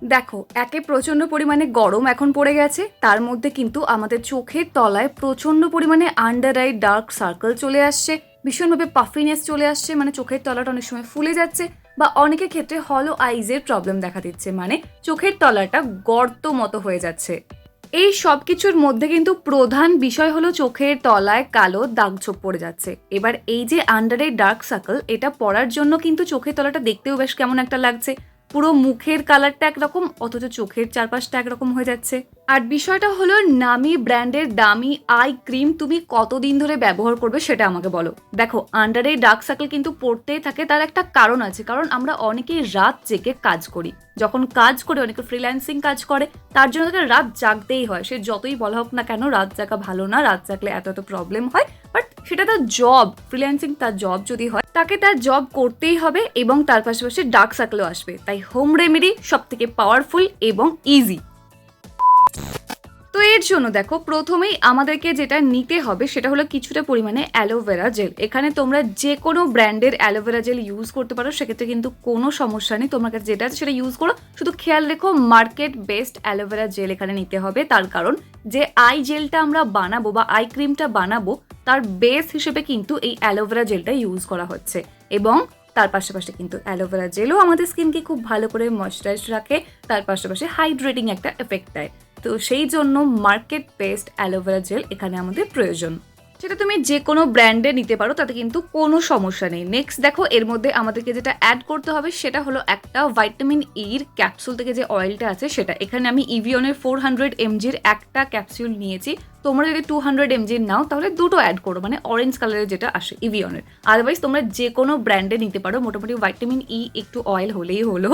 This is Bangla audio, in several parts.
দেখো, একে প্রচণ্ড পরিমাণে গরম এখন পড়ে গেছে, তার মধ্যে কিন্তু আমাদের চোখের তলায় প্রচণ্ড পরিমাণে আন্ডার আই ডার্ক সার্কেল চলে আসছে, ভীষণভাবে পাফিনেস চলে আসছে, মানে চোখের তলাটা অনেক সময় ফুলে যাচ্ছে, বা অনেকের ক্ষেত্রে হলো আইজের প্রবলেম দেখা দিচ্ছে, মানে চোখের তলাটা গর্ত মতো হয়ে যাচ্ছে। এই সব কিছুর মধ্যে কিন্তু প্রধান বিষয় হলো চোখের তলায় কালো দাগ ছোপ পড়ে যাচ্ছে। এবার এই যে আন্ডার আই ডার্ক সার্কেল, এটা পড়ার জন্য কিন্তু চোখের তলাটা দেখতেও বেশ কেমন একটা লাগছে, পুরো মুখের কালারটা একরকম অথচ চোখের চারপাশটা একরকম হয়ে যাচ্ছে। আর বিষয়টা হলো নামি ব্র্যান্ডের দামি আই ক্রিম তুমি কতদিন ধরে ব্যবহার করবে সেটা আমাকে বলো। দেখো, আন্ডার আই ডার্ক সার্কেল কিন্তু পড়তেই থাকে, তার একটা কারণ আছে, কারণ আমরা অনেকেই রাত জেগে কাজ করি। যখন কাজ করে, অনেকে ফ্রিল্যান্সিং কাজ করে, তার জন্য তাকে রাত জাগতেই হয়। সে যতই বলা হোক না কেন রাত জাগা ভালো না, রাত জাগলে এত এত প্রবলেম হয়, বাট সেটা তার জব, ফ্রিল্যান্সিং তার জব যদি হয়, তাকে তার জব করতেই হবে এবং তার পাশাপাশি ডার্ক সার্কেলও আসবে। তাই হোম রেমেডি সব থেকে পাওয়ারফুল এবং ইজি। তো এর জন্য দেখো, প্রথমেই আমাদেরকে যেটা নিতে হবে সেটা হলো কিছুটা পরিমাণে অ্যালোভেরা জেল। এখানে তোমরা যে কোনো ব্র্যান্ডের অ্যালোভেরা জেল ইউজ করতে পারো, সেক্ষেত্রে কিন্তু কোনো সমস্যা নেই, তোমার কাছে যেটা আছে সেটা ইউজ করো। শুধু খেয়াল রেখো মার্কেট বেস্ট অ্যালোভেরা জেল এখানে নিতে হবে, তার কারণ যে আই জেলটা আমরা বানাবো বা আই ক্রিমটা বানাবো তার বেস হিসেবে কিন্তু এই অ্যালোভেরা জেলটা ইউজ করা হচ্ছে। এবং তার পাশাপাশি কিন্তু অ্যালোভেরা জেলও আমাদের স্কিনকে খুব ভালো করে ময়েশ্চারাইজ রাখে, তার পাশাপাশি হাইড্রেটিং একটা এফেক্ট দেয়। তো সেই জন্য মার্কেট বেস্ট অ্যালোভেরা জেল এখানে আমাদের প্রয়োজন। সেটা তুমি যে কোনো ব্র্যান্ডে নিতে পারো, তাতে কিন্তু কোনো সমস্যা নেই। নেক্সট দেখো, এর মধ্যে আমাদেরকে যেটা অ্যাড করতে হবে সেটা হলো একটা ভাইটামিন ইর ক্যাপসুল থেকে যে অয়েলটা আছে সেটা। এখানে আমি ইভিয়নের 400 mgর একটা ক্যাপসুল নিয়েছি। তোমরা যদি 200 mgর নাও তাহলে দুটো অ্যাড করো, মানে অরেঞ্জ কালারের যেটা আসে ইভিয়নের। আদারওয়াইজ তোমরা যে কোনো ব্র্যান্ডে নিতে পারো, মোটামুটি ভাইটামিন ই একটু অয়েল হলেই হলো।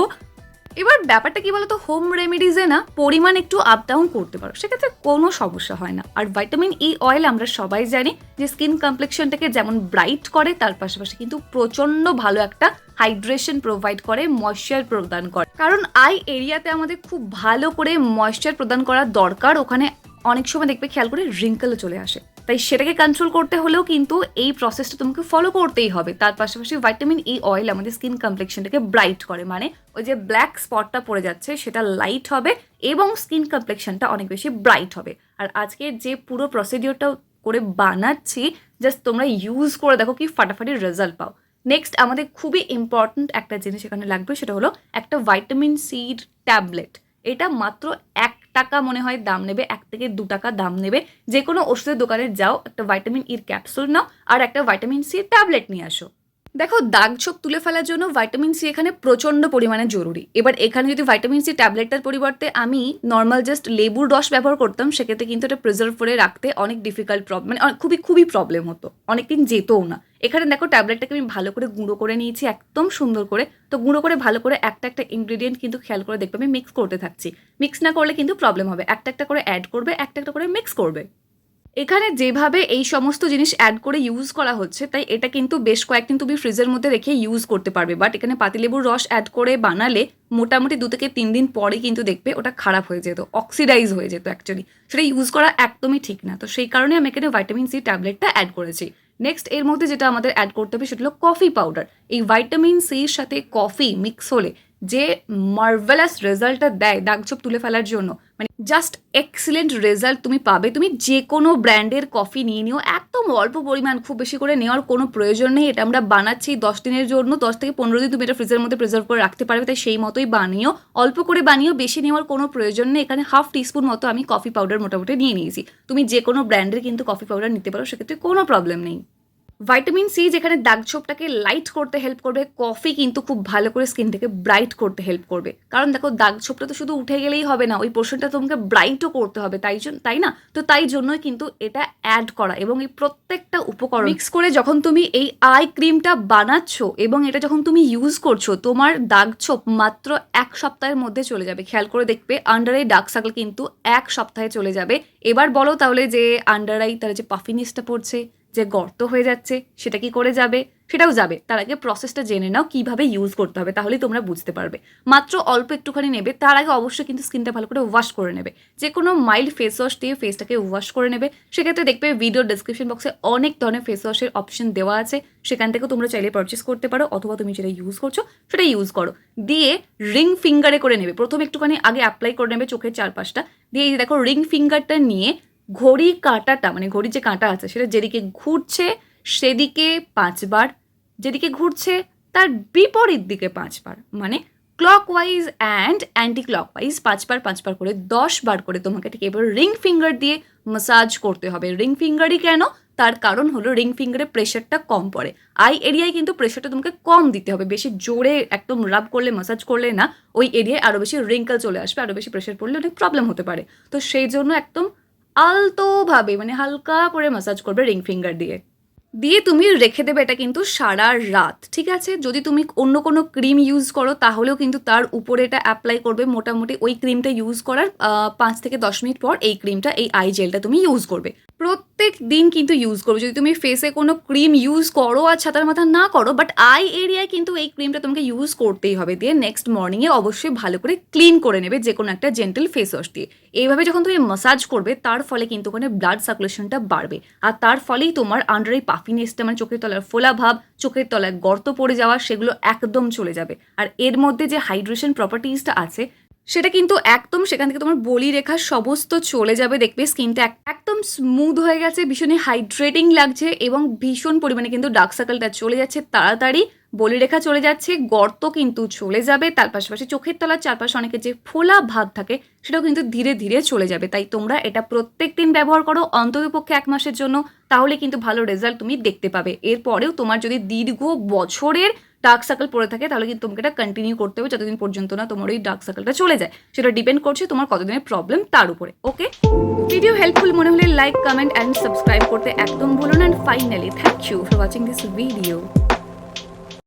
এবার ব্যাপারটা কি বলতো, হোম রেমেডিজে না পরিমাণ একটু আপ ডাউন করতে পারো, সেক্ষেত্রে কোনো সমস্যা হয় না। আর ভাইটামিন ই অয়েল আমরা সবাই জানি যে স্কিন কমপ্লেক্সনটাকে যেমন ব্রাইট করে, তার পাশাপাশি কিন্তু প্রচন্ড ভালো একটা হাইড্রেশন প্রোভাইড করে, ময়েশ্চার প্রদান করে। কারণ আই এরিয়াতে আমাদের খুব ভালো করে ময়েশ্চার প্রদান করা দরকার, ওখানে অনেক সময় দেখবে খেয়াল করে রিঙ্কেলও চলে আসে। তাই সেটাকে কন্ট্রোল করতে হলেও কিন্তু এই প্রসেসটা তোমাকে ফলো করতেই হবে। তার পাশাপাশি ভাইটামিন ই অয়েল আমাদের স্কিন কমপ্লেক্সনটাকে ব্রাইট করে, মানে ওই যে ব্ল্যাক স্পটটা পড়ে যাচ্ছে সেটা লাইট হবে এবং স্কিন কমপ্লেক্সনটা অনেক বেশি ব্রাইট হবে। আর আজকে যে পুরো প্রসিডিওরটা করে বানাচ্ছি, জাস্ট তোমরা ইউজ করে দেখো কি ফাটাফাটি রেজাল্ট পাও। নেক্সট আমাদের খুবই ইম্পর্ট্যান্ট একটা জিনিস এখানে লাগবে, সেটা হলো একটা ভাইটামিন সির ট্যাবলেট। এটা মাত্র 1 টাকা মনে হয় দাম নেবে, 1 থেকে 2 টাকা দাম নেবে। যে কোনো ওষুধের দোকানে যাও, একটা ভাইটামিন ইর ক্যাপসুল নাও আর একটা ভাইটামিন সি ট্যাবলেট নিয়ে আসো। দেখো, দাগ ছোপ তুলে ফেলার জন্য ভাইটামিন সি এখানে প্রচণ্ড পরিমাণে জরুরি। এবার এখানে যদি ভাইটামিন সি ট্যাবলেটটার পরিবর্তে আমি নর্মাল জাস্ট লেবুর রস ব্যবহার করতাম, সেক্ষেত্রে কিন্তু এটা প্রিজার্ভ করে রাখতে অনেক ডিফিকাল্ট প্রবলেম, মানে খুবই খুবই প্রবলেম হতো, অনেকদিন যেতও না। এখানে দেখো, ট্যাবলেটটাকে আমি ভালো করে গুঁড়ো করে নিয়েছি একদম সুন্দর করে। তো গুঁড়ো করে ভালো করে একটা একটা ইনগ্রিডিয়েন্ট কিন্তু খেয়াল করে দেখবে আমি মিক্স করতে থাকছি। মিক্স না করলে কিন্তু প্রবলেম হবে, একটা একটা করে অ্যাড করবে, একটা একটা করে মিক্স করবে। এখানে যেভাবে এই সমস্ত জিনিস অ্যাড করে ইউজ করা হচ্ছে, তাই এটা কিন্তু বেশ কয়েকদিন তুমি ফ্রিজের মধ্যে রেখে ইউজ করতে পারবে। বাট এখানে পাতিলেবুর রস অ্যাড করে বানালে মোটামুটি 2 থেকে 3 দিন পরে কিন্তু দেখবে ওটা খারাপ হয়ে যেত, অক্সিডাইজ হয়ে যেত অ্যাকচুয়ালি। সেটা ইউজ করা একদমই ঠিক না। তো সেই কারণে আমি এখানে ভাইটামিন সি ট্যাবলেটটা অ্যাড করেছি। নেক্সট এর মধ্যে যেটা আমাদের অ্যাড করতে হবে সেটা হলো কফি পাউডার। এই ভাইটামিন সির সাথে কফি মিক্স হলে যে মার্ভেলাস রেজাল্টটা দেয় দাগছোপ তুলে ফেলার জন্য, মানে জাস্ট এক্সিলেন্ট রেজাল্ট তুমি পাবে। তুমি যে কোনো ব্র্যান্ডের কফি নিয়ে নিও, একদম অল্প পরিমাণ, খুব বেশি করে নেওয়ার কোনো প্রয়োজন নেই। এটা আমরা বানাচ্ছি 10 দিনের জন্য, 10 থেকে 15 দিন তুমি এটা ফ্রিজের মধ্যে প্রিজার্ভ করে রাখতে পারবে, তাই সেই মতোই বানিও, অল্প করে বানিও, বেশি নেওয়ার কোনো প্রয়োজন নেই। এখানে 1/2 টিস্পুন মতো আমি কফি পাউডার মোটামুটি নিয়ে নিয়েছি। তুমি যে কোনো ব্র্যান্ডের কিন্তু কফি পাউডার নিতে পারো, সেক্ষেত্রে কোনো প্রবলেম নেই। ভাইটামিন সি যেখানে দাগ ছোপটাকে লাইট করতে হেল্প করবে, কফি কিন্তু খুব ভালো করে স্কিনটাকে ব্রাইট করতে হেল্প করবে। কারণ দেখো, দাগ ছোপটা তো শুধু উঠে গেলেই হবে না, ওই পোর্শনটা তোমাকে ব্রাইটও করতে হবে, তাই না? তো তাই জন্যই কিন্তু এটা অ্যাড করা। এবং এই প্রত্যেকটা উপকরণ মিক্স করে যখন তুমি এই আই ক্রিমটা বানাচ্ছ এবং এটা যখন তুমি ইউজ করছো, তোমার দাগ ছোপ মাত্র 1 সপ্তাহের মধ্যে চলে যাবে। খেয়াল করে দেখবে আন্ডার আই ডার্ক সার্কেল কিন্তু 1 সপ্তাহে চলে যাবে। এবার বলো তাহলে, যে আন্ডার আই তার যে পাফিনেসটা পড়ছে, যে গর্ত হয়ে যাচ্ছে সেটা কি করে যাবে, সেটাও যাবে। তার আগে প্রসেসটা জেনে নাও কিভাবে ইউজ করতে হবে, তাহলেই তোমরা বুঝতে পারবে। মাত্র অল্প একটুখানি নেবে, তার আগে অবশ্যই কিন্তু স্কিনটা ভালো করে ওয়াশ করে নেবে। যে কোনো মাইল্ড ফেস ওয়াশ দিয়ে ফেসটাকে ওয়াশ করে নেবে। সেক্ষেত্রে দেখবে ভিডিও ডেসক্রিপশন বক্সে অনেক ধরনের ফেস ওয়াশের অপশন দেওয়া আছে, সেখান থেকেও তোমরা চাইলে পারচেস করতে পারো, অথবা তুমি যেটা ইউজ করছো সেটা ইউজ করো। দিয়ে রিং ফিঙ্গারে করে নেবে। প্রথমে একটুখানি আগে অ্যাপ্লাই করে নেবে চোখের চারপাশটা, দিয়ে এই দেখো রিং ফিঙ্গারটা নিয়ে ঘড়ি কাঁটাটা, মানে ঘড়ির যে কাঁটা আছে সেটা যেদিকে ঘুরছে সেদিকে 5 বার, যেদিকে ঘুরছে তার বিপরীত দিকে 5 বার, মানে ক্লকওয়াইজ অ্যান্ড অ্যান্টি ক্লকওয়াইজ 5 বার 5 বার করে 10 বার করে তোমাকে ঠিক এবার রিং ফিঙ্গার দিয়ে ম্যাসাজ করতে হবে। রিং ফিঙ্গারই কেন, তার কারণ হলো রিং ফিঙ্গারে প্রেশারটা কম পড়ে। আই এরিয়ায় কিন্তু প্রেশারটা তোমাকে কম দিতে হবে, বেশি জোরে একদম রাব করলে ম্যাসাজ করলে না, ওই এরিয়ায় আরও বেশি রিঙ্কেল চলে আসবে, আরও বেশি প্রেশার পড়লে অনেক প্রবলেম হতে পারে। তো সেই জন্য একদম আলতোভাবে মানে হালকা করে ম্যাসাজ করবে রিং ফিঙ্গার দিয়ে। দিয়ে তুমি রেখে দেবে এটা কিন্তু সারা রাত, ঠিক আছে? যদি তুমি অন্য কোনো ক্রিম ইউজ করো তাহলেও কিন্তু তার উপরে এটা অ্যাপ্লাই করবে। মোটামুটি ওই ক্রিমটা ইউজ করার 5 থেকে 10 মিনিট পর এই ক্রিমটা, এই আই জেলটা তুমি ইউজ করবে। প্রত্যেক দিন কিন্তু ইউজ করবে। যদি তুমি ফেসে কোনো ক্রিম ইউজ করো আর ছাতার মাথা না করো, বাট আই এরিয়ায় কিন্তু এই ক্রিমটা তোমাকে ইউজ করতেই হবে। দিয়ে নেক্সট মর্নিংয়ে অবশ্যই ভালো করে ক্লিন করে নেবে যে কোনো একটা জেন্টেল ফেস ওয়াশ দিয়ে। এইভাবে যখন তুমি মাসাজ করবে তার ফলে কিন্তু ওখানে ব্লাড সার্কুলেশনটা বাড়বে, আর তার ফলেই তোমার আন্ডার এই পাফিনেসটা, মানে চোখের তলার ফোলা ভাব, চোখের তলায় গর্ত পড়ে যাওয়া, সেগুলো একদম চলে যাবে। আর এর মধ্যে যে হাইড্রেশন প্রপার্টিসটা আছে সেটা কিন্তু একদম সেখান থেকে তোমার বলি রেখা সমস্ত চলে যাবে। দেখবে স্কিনটা একদম স্মুথ হয়ে গেছে, ভীষণই হাইড্রেটিং লাগছে, এবং ভীষণ পরিমাণে কিন্তু ডার্ক সার্কেলটা চলে যাচ্ছে তাড়াতাড়ি, বলি রেখা চলে যাচ্ছে, গর্ত কিন্তু চলে যাবে। তার পাশাপাশি চোখের তলার চারপাশে অনেকের যে ফোলা ভাব থাকে সেটাও কিন্তু ধীরে ধীরে চলে যাবে। তাই তোমরা এটা প্রত্যেক দিন ব্যবহার করো অন্ততপক্ষে 1 মাসের জন্য, তাহলে কিন্তু ভালো রেজাল্ট তুমি দেখতে পাবে। এরপরেও তোমার যদি দীর্ঘ বছরের ডার্ক সার্কেল পড়ে থাকে তাহলে কিন্তু তোমাকে এটা কন্টিনিউ করতে হবে যতদিন পর্যন্ত না তোমার ওই ডার্ক সার্কেলটা চলে যায়। সেটা ডিপেন্ড করছে তোমার কতদিনের প্রবলেম তার উপরে। ওকে, ভিডিও হেল্পফুল মনে হলে লাইক, কমেন্ট অ্যান্ড সাবস্ক্রাইব করতে একদম ভুলো না। And finally thank you for watching this video.